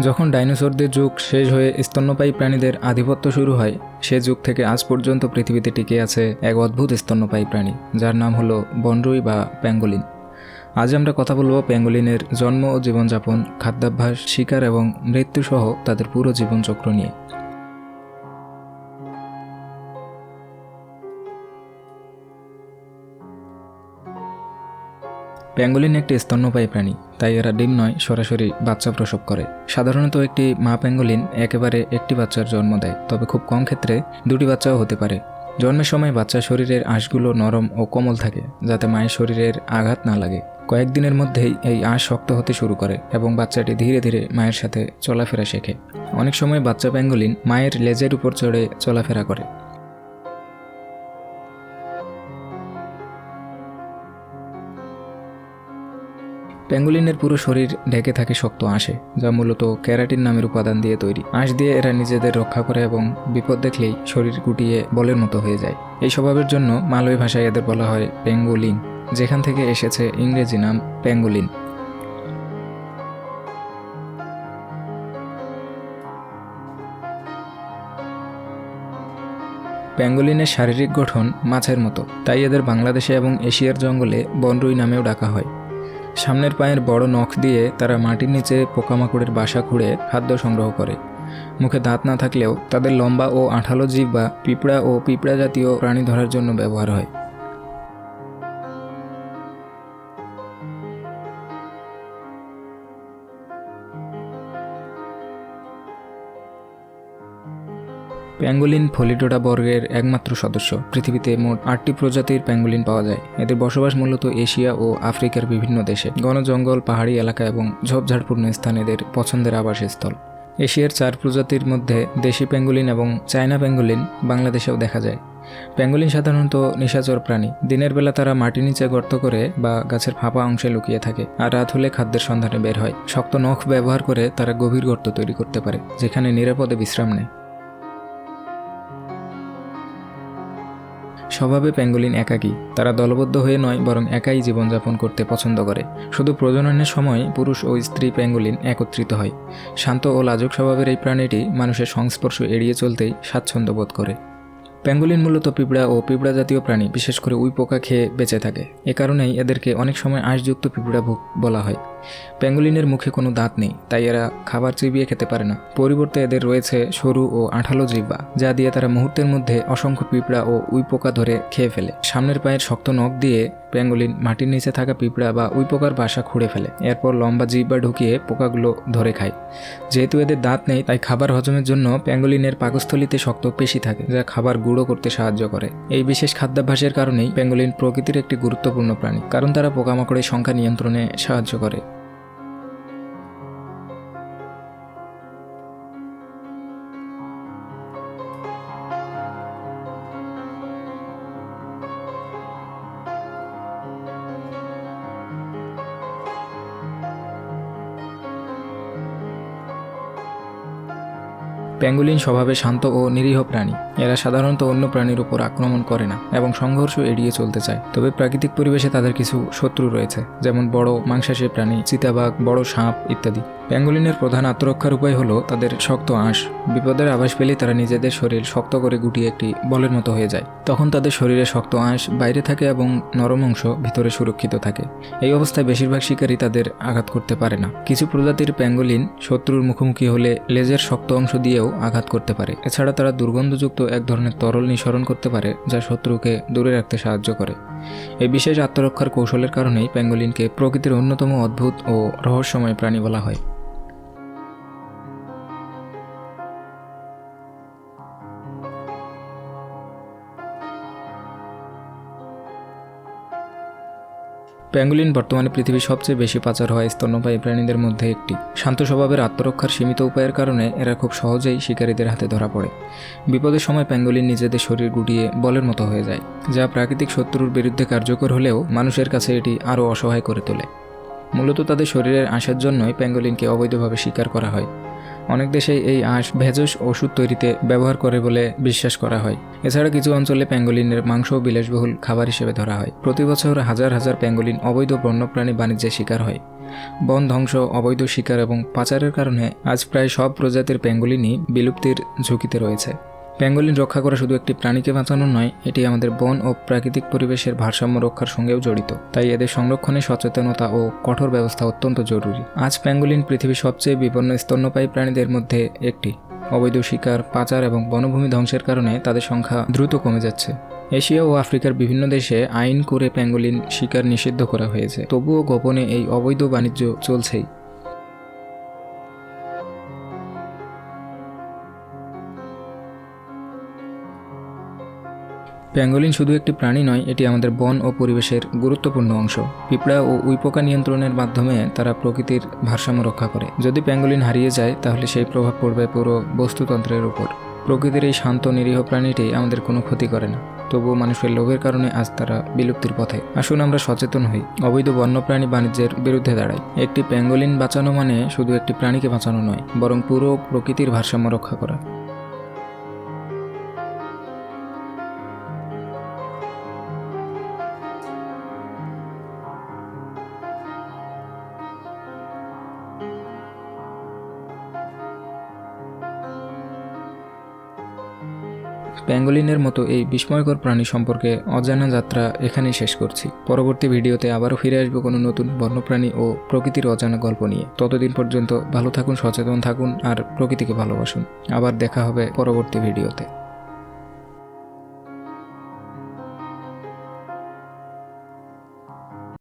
যখন ডাইনোসরদের যুগ শেষ হয়ে স্তন্যপায়ী প্রাণীদের আধিপত্য শুরু হয়, সে যুগ থেকে আজ পর্যন্ত পৃথিবীতে টিকে আছে এক অদ্ভুত স্তন্যপায়ী প্রাণী, যার নাম হলো বনরুই বা প্যাঙ্গোলিন। আজ আমরা কথা বলবো প্যাঙ্গোলিনের জন্ম ও জীবনযাপন, খাদ্যাভ্যাস, শিকার এবং মৃত্যুসহ তাদের পুরো জীবনচক্র নিয়ে। প্যাঙ্গোলিন একটি স্তন্যপায়ী প্রাণী, তাই এরা ডিম নয়, সরাসরি বাচ্চা প্রসব করে। সাধারণত একটি মা প্যাঙ্গোলিন একেবারে একটি বাচ্চার জন্ম দেয়, তবে খুব কম ক্ষেত্রে দুটি বাচ্চাও হতে পারে। জন্মের সময় বাচ্চার শরীরের আঁশগুলো নরম ও কোমল থাকে, যাতে মায়ের শরীরের আঘাত না লাগে। কয়েকদিনের মধ্যেই এই আঁশ শক্ত হতে শুরু করে এবং বাচ্চাটি ধীরে ধীরে মায়ের সাথে চলাফেরা শেখে। অনেক সময় বাচ্চা প্যাঙ্গোলিন মায়ের লেজের উপর চড়ে চলাফেরা করে। প্যাঙ্গোলিনের পুরো শরীর ঢেকে থাকে শক্ত আঁশে, যা মূলত ক্যারাটিন নামের উপাদান দিয়ে তৈরি। আঁশ দিয়ে এরা নিজেদের রক্ষা করে এবং বিপদ দেখলেই শরীর গুটিয়ে বলের মতো হয়ে যায়। এই স্বভাবের জন্য মালয় ভাষায় এদের বলা হয় পেঙ্গোলিন, যেখান থেকে এসেছে ইংরেজি নাম প্যাঙ্গোলিন। প্যাঙ্গোলিনের শারীরিক গঠন মাছের মতো, তাই এদের বাংলাদেশে এবং এশিয়ার জঙ্গলে বনরুই নামেও ডাকা হয়। সামনের পায়ের বড় নখ দিয়ে তারা মাটির নিচে পোকামাকড়ের বাসা খুঁড়ে খাদ্য সংগ্রহ করে। মুখে দাঁত না থাকলেও তাদের লম্বা ও আঠালো জিহ্বা পিঁপড়া ও পিঁপড়া জাতীয় প্রাণী ধরার জন্য ব্যবহার হয়। প্যাঙ্গোলিন ফলিডোডা বর্গের একমাত্র সদস্য। পৃথিবীতে মোট 8টি প্রজাতির প্যাঙ্গোলিন পাওয়া যায়। এদের বসবাস মূলত এশিয়া ও আফ্রিকার বিভিন্ন দেশে। ঘন জঙ্গল, পাহাড়ি এলাকা এবং ঝোপঝাড়পূর্ণ স্থান এদের পছন্দের আবাসস্থল। এশিয়ার 4 প্রজাতির মধ্যে দেশি প্যাঙ্গোলিন এবং চায়না প্যাঙ্গোলিন বাংলাদেশেও দেখা যায়। প্যাঙ্গোলিন সাধারণত নিশাচর প্রাণী। দিনের বেলা তারা মাটির নিচে গর্ত করে বা গাছের ফাঁপা অংশে লুকিয়ে থাকে, আর রাত হলে খাদ্যের সন্ধানে বের হয়। শক্ত নখ ব্যবহার করে তারা গভীর গর্ত তৈরি করতে পারে, যেখানে নিরাপদে বিশ্রাম নেয়। স্বভাবে প্যাঙ্গোলিন একাকী। তারা দলবদ্ধ হয়ে নয়, বরং একাই জীবনযাপন করতে পছন্দ করে। শুধু প্রজননের সময় পুরুষ ও স্ত্রী প্যাঙ্গোলিন একত্রিত হয়। শান্ত ও লাজুক স্বভাবের এই প্রাণীটি মানুষের সংস্পর্শ এড়িয়ে চলতেই স্বাচ্ছন্দ্য বোধ করে। প্যাঙ্গোলিন মূলত পিঁপড়া ও পিঁপড়া জাতীয় প্রাণী, বিশেষ করে উইপোকা খেয়ে বেঁচে থাকে। এ কারণেই এদেরকে অনেক সময় আঁশযুক্ত পিঁপড়াভুক বলা হয়। প্যাঙ্গোলিনের মুখে কোনো দাঁত নেই, তাই এরা খাবার চিবিয়ে খেতে পারে না। পরিবর্তে এদের রয়েছে সরু ও আঠালো জিহ্বা, যা দিয়ে তারা মুহূর্তের মধ্যে অসংখ্য পিঁপড়া ও উইপোকা ধরে খেয়ে ফেলে। সামনের পায়ের শক্ত নখ দিয়ে প্যাঙ্গোলিন মাটির নিচে থাকা পিঁপড়া বা উইপোকার বাসা খুঁড়ে ফেলে, এরপর লম্বা জিহ্বা ঢুকিয়ে পোকাগুলো ধরে খায়। যেহেতু এদের দাঁত নেই, তাই খাবার হজমের জন্য প্যাঙ্গোলিনের পাকস্থলীতে শক্ত পেশি থাকে, যা খাবার গুঁড়ো করতে সাহায্য করে। এই বিশেষ খাদ্যাভ্যাসের কারণেই প্যাঙ্গোলিন প্রকৃতির একটি গুরুত্বপূর্ণ প্রাণী, কারণ তারা পোকামাকড়ের সংখ্যা নিয়ন্ত্রণে সাহায্য করে। প্যাঙ্গোলিন স্বভাবে শান্ত ও নিরীহ প্রাণী। এরা সাধারণত অন্য প্রাণীর উপর আক্রমণ করে না এবং সংঘর্ষ এড়িয়ে চলতে চায়। তবে প্রাকৃতিক পরিবেশে তাদের কিছু শত্রু রয়েছে, যেমন বড় মাংসাশী প্রাণী, চিতাবাঘ, বড় সাপ ইত্যাদি। প্যাঙ্গোলিনের প্রধান আত্মরক্ষার উপায় হলো তাদের শক্ত আঁশ। বিপদের আভাস পেলেই তারা নিজেদের শরীর শক্ত করে গুটিয়ে একটি বলের মতো হয়ে যায়। তখন তাদের শরীরে শক্ত আঁশ বাইরে থাকে এবং নরম অংশ ভিতরে সুরক্ষিত থাকে। এই অবস্থায় বেশিরভাগ শিকারী তাদের আঘাত করতে পারে না। কিছু প্রজাতির প্যাঙ্গোলিন শত্রুর মুখোমুখি হলে লেজের শক্ত অংশ দিয়েও আঘাত করতে পারে। এছাড়া তারা দুর্গন্ধযুক্ত এক ধরনের তরল নিঃসরণ করতে পারে, যা শত্রুকে দূরে রাখতে সাহায্য করে। এই বিশেষ আত্মরক্ষার কৌশলের কারণেই প্যাঙ্গোলিনকে প্রকৃতির অন্যতম অদ্ভুত ও রহস্যময় প্রাণী বলা হয়। প্যাঙ্গোলিন বর্তমানে পৃথিবীর সবচেয়ে বেশি পাচার হওয়া স্তন্যপায়ী প্রাণীদের মধ্যে একটি। শান্ত স্বভাবের আত্মরক্ষার সীমিত উপায়ের কারণে এরা খুব সহজেই শিকারীদের হাতে ধরা পড়ে। বিপদের সময় প্যাঙ্গোলিন নিজেদের শরীর গুটিয়ে বলের মতো হয়ে যায়, যা প্রাকৃতিক শত্রুর বিরুদ্ধে কার্যকর হলেও মানুষের কাছে এটি আরও অসহায় করে তোলে। মূলত তাদের শরীরের আঁশের জন্যই প্যাঙ্গোলিনকে অবৈধভাবে শিকার করা হয়। অনেক দেশেই এই আঁশ ভেষজ ওষুধ তৈরিতে ব্যবহার করে বলে বিশ্বাস করা হয়। এছাড়া কিছু অঞ্চলে প্যাঙ্গোলিনের মাংস বিলাসবহুল খাবার হিসেবে ধরা হয়। প্রতি বছর হাজার হাজার প্যাঙ্গোলিন অবৈধ বন্যপ্রাণী বাণিজ্যের শিকার হয়। বন ধ্বংস, অবৈধ শিকার এবং পাচারের কারণে আজ প্রায় সব প্রজাতির প্যাঙ্গোলিনই বিলুপ্তির ঝুঁকিতে রয়েছে। প্যাঙ্গোলিন রক্ষা করা শুধু একটি প্রাণীকে বাঁচানো নয়, এটি আমাদের বন ও প্রাকৃতিক পরিবেশের ভারসাম্য রক্ষার সঙ্গেও জড়িত। তাই এদের সংরক্ষণে সচেতনতা ও কঠোর ব্যবস্থা অত্যন্ত জরুরি। আজ প্যাঙ্গোলিন পৃথিবীর সবচেয়ে বিপন্ন স্তন্যপায়ী প্রাণীদের মধ্যে একটি। অবৈধ শিকার, পাচার এবং বনভূমি ধ্বংসের কারণে তাদের সংখ্যা দ্রুত কমে যাচ্ছে। এশিয়া ও আফ্রিকার বিভিন্ন দেশে আইন করে প্যাঙ্গোলিন শিকার নিষিদ্ধ করা হয়েছে, তবুও গোপনে এই অবৈধ বাণিজ্য চলছেই। প্যাঙ্গোলিন শুধু একটি প্রাণী নয়, এটি আমাদের বন ও পরিবেশের গুরুত্বপূর্ণ অংশ। পিঁপড়া ও উইপোকা নিয়ন্ত্রণের মাধ্যমে তারা প্রকৃতির ভারসাম্য রক্ষা করে। যদি প্যাঙ্গোলিন হারিয়ে যায় তাহলে সেই প্রভাব পড়বে পুরো বস্তুতন্ত্রের উপর। প্রকৃতির এই শান্ত নিরীহ প্রাণীটি আমাদের কোনো ক্ষতি করে না, তবুও মানুষের লোভের কারণে আজ তারা বিলুপ্তির পথে। আসুন আমরা সচেতন হই, অবৈধ বন্যপ্রাণী বাণিজ্যের বিরুদ্ধে দাঁড়াই। একটি প্যাঙ্গোলিন বাঁচানো মানে শুধু একটি প্রাণীকে বাঁচানো নয়, বরং পুরো প্রকৃতির ভারসাম্য রক্ষা করা। প্যাঙ্গোলিনের মতো এই বিস্ময়কর প্রাণী সম্পর্কে অজানা যাত্রা এখানেই শেষ করছি। পরবর্তী ভিডিওতে আবারও ফিরে আসবো কোনো নতুন বন্যপ্রাণী ও প্রকৃতির অজানা গল্প নিয়ে। ততদিন পর্যন্ত ভালো থাকুন, সচেতন থাকুন আর প্রকৃতিকে ভালোবাসুন। আবার দেখা হবে পরবর্তী ভিডিওতে।